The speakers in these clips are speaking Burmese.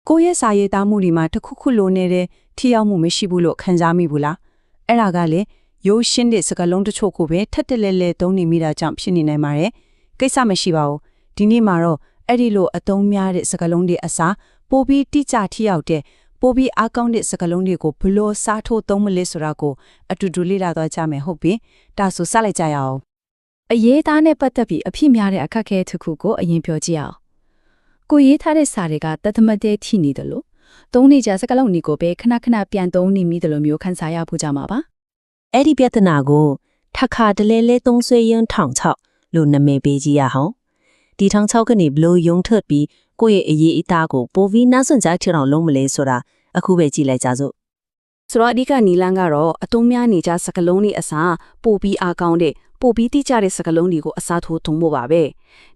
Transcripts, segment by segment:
ကိုယ့်ရဲ့စာရေးသားမှုတွေမှာတစ်ခုခုလိုနေတဲ့ထိရောက်မှုမရှိဘူးလို့ခံစားမိဘူးလားအဲ့ဒါကလေရိုးရှင်းတဲ့စကားလုံးတချို့ကိုပဲထပ်တလဲလဲသုံးနေမိတာကြောင့်ဖြစ်နေနိုင်ပါတယ်ကိစ္စမရှိပါဘူးဒီနေ့မှာတော့အဲ့ဒီလိုအသုံးများတဲ့စကားလုံးတွေအစားပိုပြီးတိကျထိရောက်တဲ့ပိုပြီးအားကောင်းတဲ့စကားလုံးတွေကိုဘလို့စားထိုးသုံးမလဲဆိုတာကိုအတူတူလေ့လာသွားကြမယ်ဟုတ်ပြီဒါဆိုစလိုက်ကြရအောင်အရေးသားနဲ့ပတ်သက်ပြီးအဖြစ်များတဲ့အခက်အခဲတစ်ခုကိုအရင်ပြောကြည့်အောင်ကိုရေးထားတဲ့စာတွေကတသမတ်တဲ့ထိနေတယ်လို့သုံးနေကြစကားလုံးတွေကိုပဲခဏခဏပြန်သုံးနေမိတယ်လို့မျိုးခန်းစားရဖို့ကြမှာပါအဲ့ဒီပြဿနာကိုထခါတလဲလဲသုံးဆွေးရင်ထောင်ချောက်လို့နာမည်ပေးကြရအောင်ဒီထောင်ချောက်ကနေဘလို့ယုံထက်ပြီးကိုယ့်ရဲ့အရေးအသားကိုပိုပြီးနှဆွန့်ကြထအောင်လုံးမလဲဆိုတာအခုပဲကြည့်လိုက်ကြစို့ဆိုတော့အဓိကနီလန်းကတော့အသုံးများနေကြစကားလုံးတွေအစားပိုပြီးအားကောင်းတဲ့ပိုပြီးတိကျတဲ့စကားလုံးတွေကိုအစားထိုးသုံးဖို့ပါပ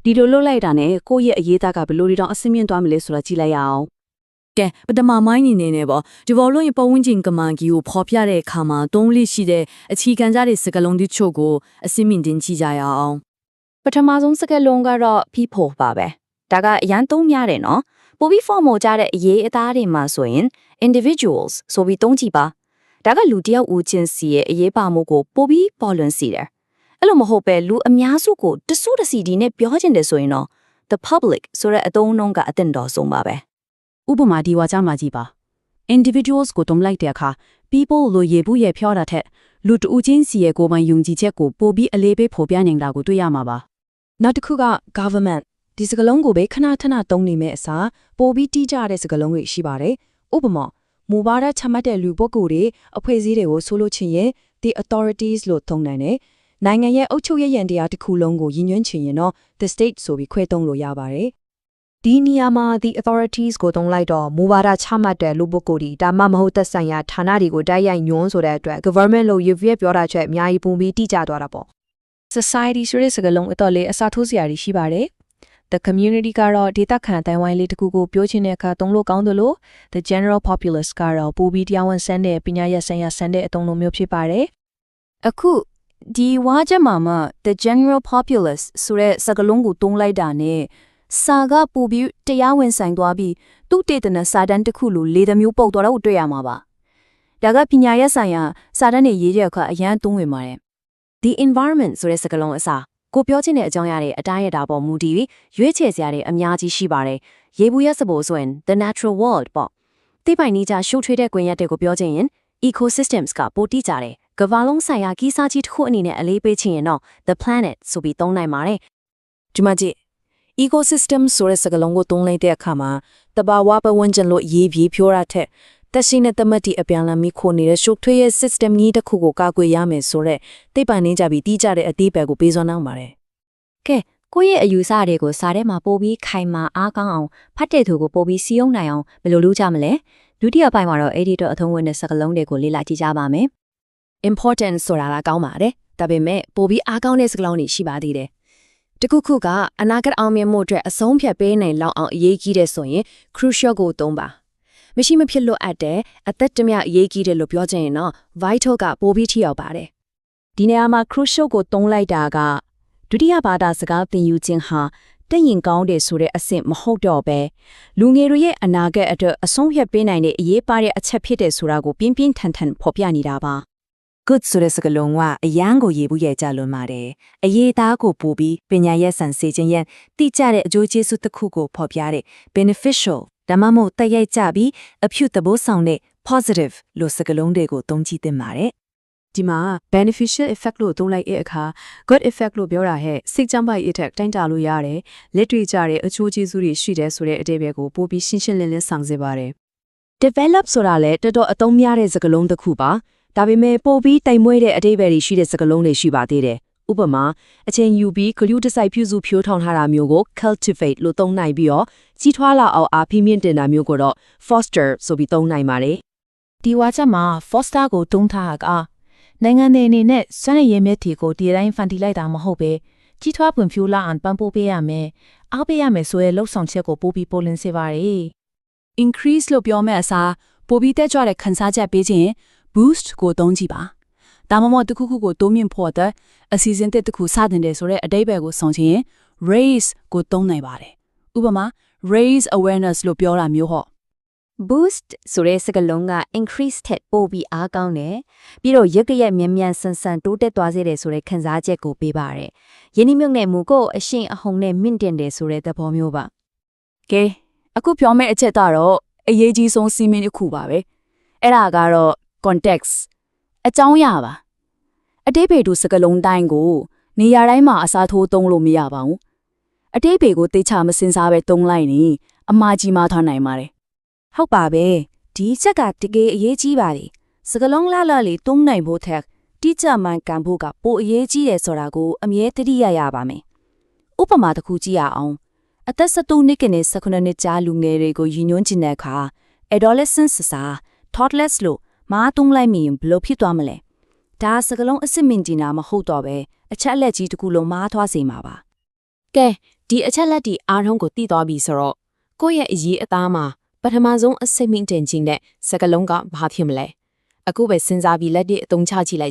ဲဒီလိုလုပ်လိုက်တာနဲ့ကိုယ့်ရဲ့အရေးသားကဘယ်လိုတွေတောင်အဆင့်မြင့်သွားမလဲဆိုတာကြည့်လိုက်ရအောင်ကဲပထမမိုင်းနေနေပေါ့ဒီဘောလုံးရဲ့ပတ်ဝန်းကျင်ကမန်ကြီးကိုဖော်ပြတဲ့အခါမှာသုံးလိရှိတဲ့အခြေခံကြတဲ့စကားလုံးတချို့ကိုအဆင့်မြင့်တင်ကြည့်ကြရအောင်ပထမဆုံးစကားလုံးကတော့ people ပါပဲဒါကအရန်သုံးများတယ်နော်ပိုပြီး formal ကြတဲ့အရေးအသားတွေမှာဆိုရင် individuals ဆိုပြီးသုံးကြည့်ပါဒါကလူတယောက်ဦးချင်းစီရဲ့အရေးပါမှုကိုပိုပြီးပေါ်လွင်စေတယ်အဲ့လိုမဟုတ်ပဲလူအများစုကိုတဆူတစီဒီနဲ့ပြောချင်တယ်ဆိုရင်တော့ the public ဆိုတဲ့အသုံးအနှုန်းကအသင့်တော်ဆုံးပါပဲဥပမာဒီဝါကြမှာကြည့်ပါ individuals ကိုတုံးလိုက်တဲ့အခါ people လို့ရေဘူးရေဖြောတာထက်လူတဦးချင်းစီရဲ့ကိုယ်ပိုင်ယုံကြည်ချက်ကိုပိုပြီးအလေးပေးဖော်ပြနေတာကိုတွေ့ရမှာပါနောက်တစ်ခုက government ဒီစကားလုံးကိုပဲခဏထဏသုံးနေမဲ့အစားပိုပြီးတိကျတဲ့စကားလုံးတွေရှိပါတယ်ဥပမာမူဝါဒချမှတ်တဲ့လူပုဂ္ဂိုလ်တွေအဖွဲ့အစည်းတွေကိုဆိုလို့ချင်ရင် the authorities လို့သုံးနိုင်တယ်နိုင်ငံရဲ့အုပ်ချုပ်ရေးယန္တရားတစ်ခုလုံးကိုရည်ညွှန်းချင်ရင်တော့ the state ဆိုပြီးခွဲသုံးလို့ရပါတယ်ဒီနေရာမှာ the authorities ကိုသုံးလိုက်တော့မူဝါဒချမှတ်တဲ့လူပုဂ္ဂိုလ်တွေဒါမှမဟုတ်သက်ဆိုင်ရာဌာနတွေကိုတိုက်ရိုက်ညွှန်းဆိုတဲ့အတွက် government လို့ရွေးပြောတာချက်အများကြီးပုံပြီးတိကျသွားတာပေါ့ society ဆိုတဲ့စကားလုံးအတော့လေအစားထိုးစရာတွေရှိပါတယ်The community ကတော့ဒေသခံတိုင်ဝိုင်းလေးတစ်ခုကိုပြောချင်တဲ့အခါသုံးလို့ကောင်းတယ်လို့ The general populace ကတော့ပိုပြီးတရားဝင်ဆန်းတဲ့ပညာရပ်ဆိုင်ရာဆန်းတဲ့အသုံးလိုမျိုးဖြစ်ပါတယ်။အခုဒီဝါချက်မှာမှ The general populace ဆိုတဲ့စကားလုံးကိုသုံးလိုက်တာနဲ့စာကပိုပြီးတရားဝင်ဆိုင်သွားပြီးသူ့တေသနာစာတန်းတစ်ခုလိုလေးသမျိုးပုတ်သွားတော့တွေ့ရမှာပါ။ဒါကပညာရပ်ဆိုင်ရာစာတန်းတွေရေးတဲ့အခါအရန်သုံးဝင်ပါတယ်။ The environment ဆိုတဲ့စကားလုံးအစားကိုပြောချင်တဲ့အကြောင်းအရာတွေအတိုင်းအတာပေါ်မူတည်ပြီးရွေးချယ်စရာတွေအများကြီးရှိပါတယ်။ရေဘူးရစဖို့ဆိုရင် the natural world ပေါ့။သိပိုင်နေကြရှုပ်ထွေးတဲ့ကွင်ရက်တွေကိုပြောချင်ရင် ecosystems ကပိုတိကျတယ်။ကမ္ဘာလုံးဆိုင်ရာကီးစားကြီးတစ်ခုအနေနဲ့အလေးပေးချင်ရင်တော့ the planet ဆိုပြီးသုံးနိုင်ပါတယ်။ဒီမှာကြည့် ecosystem ဆိုတဲ့စကားလုံးကိုသုံးလိုက်တဲ့အခါမှာတဘာဝပတ်ဝန်းကျင်လို့ရေးပြီးပြောရတဲ့တက်ရှိတဲ့သမတ်တီအပြန်လာမိခိုနေတဲ့ရှုပ်ထွေးရဲ့ system ကြီးတစ်ခုကိုကာကွယ်ရမယ်ဆိုတော့သိပိုင်နေကြပြီးတီးကြတဲ့အသေးပဲကိုပေးစွမ်းနိုင်ပါတယ်ကဲကိုယ့်ရဲ့အယူဆတွေကိုစာထဲမှာပို့ပြီးခိုင်မာအားကောင်းအောင်ဖတ်တဲ့သူကိုပို့ပြီးစီယုံနိုင်အောင်ဘယ်လိုလုပ်ကြမလဲဒုတိယပိုင်းမှာတော့ editor အသုံးဝင်တဲ့စကားလုံးတွေကိုလေ့လာကြည့်ကြပါမယ် important ဆိုတာကကောင်းပါတယ်ဒါပေမဲ့ပို့ပြီးအားကောင်းတဲ့စကားလုံးတွေရှိပါသေးတယ်တခုခုကအနာဂတ်အောင်မြင်မှုအတွက်အဆုံးဖြတ်ပေးနိုင်လောက်အောင်အရေးကြီးတဲ့ဆိုရင် crucial ကိုသုံးပါမရှိမဖြစ်လို့အပ်တဲ့အသက်တမျှအရေးကြီးတယ်လို့ပြောချင်ရင်တော့ vital ကပိုပြီးထိရောက်ပါတယ်ဒီနေရာမှာ crucial ကိုသုံးလိုက်တာကဒုတိယဘာသာစကားသင်ယူခြင်းဟာတင့်ရင်ကောင်းတယ်ဆိုတဲ့အဆင့်မဟုတ်တော့ပဲလူငယ်တွေရဲ့အနာဂတ်အတွက်အဆုံးဖြတ်ပေးနိုင်တဲ့အရေးပါတဲ့အချက်ဖြစ်တဲ့ဆိုတာကိုပြင်းပြင်းထန်ထန်ဖော်ပြနေတာပါ good ဆိုတဲ့စကားလုံးကအရန်ကိုရေးဘူးရဲ့ကြလွန်ပါတယ်အရေးသားကိုပို့ပြီးပညာရပ်ဆန်စေခြင်းရဲ့တိကျတဲ့အကျိုးကျေးဇူးတစ်ခုကိုဖော်ပြတဲ့ beneficial ဒါမှမဟုတ်တိုက်ရိုက်ကြပြီးအဖြူသဘောဆောင်တဲ့ positive လို့စကားလုံးတွေကိုသုံးကြည့်သင့်ပါတယ်ဒီမှာ beneficial effect လို့သုံးလိုက်တဲ့အခါ good effect လို့ပြောတာဟဲ့စိတ်ကြမ်းပိုက် effect တိုင်းတာလို့ရတယ်လက်တွေ့ကြတဲ့အချိုးကျေးဇူးတွေရှိတယ်ဆိုတဲ့အတိတ်ပဲကိုပို့ပြီးရှင်းရှင်းလင်းလင်းဆောင်စေပါတယ် develop ဆိုတာလည်းတော်တော်အသုံးများတဲ့စကားလုံးတစ်ခုပါဒါပေမဲ့ပို့ပြီးတိုင်မွေးတဲ့အတိတ်ပဲတွေရှိတဲ့စကားလုံးတွေရှိပါသေးတယ်ဥပမာအချိန်ယူပြီးဂရုတစိုက်ပြုစုဖြိုးထောင်ထားတာမျိုးကို cultivate လို့သုံးနိုင်ပြီးတော့ကြီးထွားလာအောင်အားဖိမြင့်တင်တာမျိုးကိုတော့ foster ဆိုပြီးသုံးနိုင်ပါတယ်ဒီဝါချက်မှာ foster ကိုသုံးထားတာကနိုင်ငံတွေအနေနဲ့စွမ်းရည်မြစ်တီကိုဒီတိုင်းဖန်တီးလိုက်တာမဟုတ်ပဲကြီးထွားပွင့်ဖြိုးလာအောင်ပံ့ပိုးပေးရမယ်အားပေးရမယ်ဆိုရဲလှုပ်ဆောင်ချက်ကိုပို့ပြီးပေါ်လင်းစေပါရယ် increase လို့ပြောမဲ့အစားပို့ပြီးတက်ကြွတဲ့ခန်းစားချက်ပေးခြင်း boost ကိုသုံးကြည့်ပါဒါမှမဟုတ်တစ်ခုခုကိုတိုးမြင့်ဖို့အတွက်အစီအစဉ်တစ်ခုစတင်တယ်ဆိုတဲ့အဓိပ္ပာယ်ကိုဆောင်ချင်ရင် raise ကိုသုံးနိုင်ပါတယ်ဥပမာ raise awareness လို့ပြောတာမျိုးဟော့ boost ဆိုတဲ့စကားလုံးက increase ထက်ပိုပြီးအားကောင်းတယ်ပြီးတော့ရက်ရက်မြန်မြန်ဆန်ဆန်တိုးတက်သွားစေတယ်ဆိုတဲ့ခံစားချက်ကိုပေးပါတယ်ယင်းမြုပ်နဲ့မူကိုအရှင်အဟုန်နဲ့မြင့်တင်တယ်ဆိုတဲ့သဘောမျိုးပါ ကဲအခုပြောမယ့်အချက်ကတော့အရေးကြီးဆုံးစီမင်းတစ်ခုပါပဲအဲ့ဒါကတော့ context အကြောင်းအရာပါအတိတ်ဘေတူစကားလုံးတိုင်းကိုနေရာတိုင်းမှာအစားထိုးသုံးလို့မရပါဘူးအတိတ်ဘေကိုသိချမစင်စားပဲသုံးလိုက်ရင်အမှားကြီးမှထားနိုင်ပါတယ် ဟုတ်ပါပဲဒီချက်ကတကယ်အရေးကြီးပါတယ်စကလုံးလာလေးတုံးနိုင်ဖို့ထက်တိကျမှန်ကန်ဖို့ကပိုအရေးကြီးတယ်ဆိုတာကိုအမြဲတတိရပါမယ်ဥပမာတစ်ခုကြည့်ရအောင်အသက်17နှစ်ကနေ19နှစ်ကြားလူငယ်တွေကိုရည်ညွှန်းချင်တဲ့အခါ adolescence စာ toddlers လို့မားတုံးလိုက်မိရင်ဘယ်လိုဖြစ်သွားမလဲဒါစကလုံးအစစ်မင်ဂျင်နာမဟုတ်တော့ပဲအချက်အလက်ကြီးတစ်ခုလုံးမားထွားစေမှာပါ ကဲဒီအချက်လက်ဒီအားလုံးကိုသိသွားပြီဆိုတော့ကိုယ့်ရဲ့အရေးအသားမှာပထမဆုံးအစိတ်မင်းတင်ခြင်းနဲ့စကလုံးကဘာဖြစ်မလဲအခုပဲစဉ်းစားပြီးလက်တွေအသုံးချကြည့်လိုက်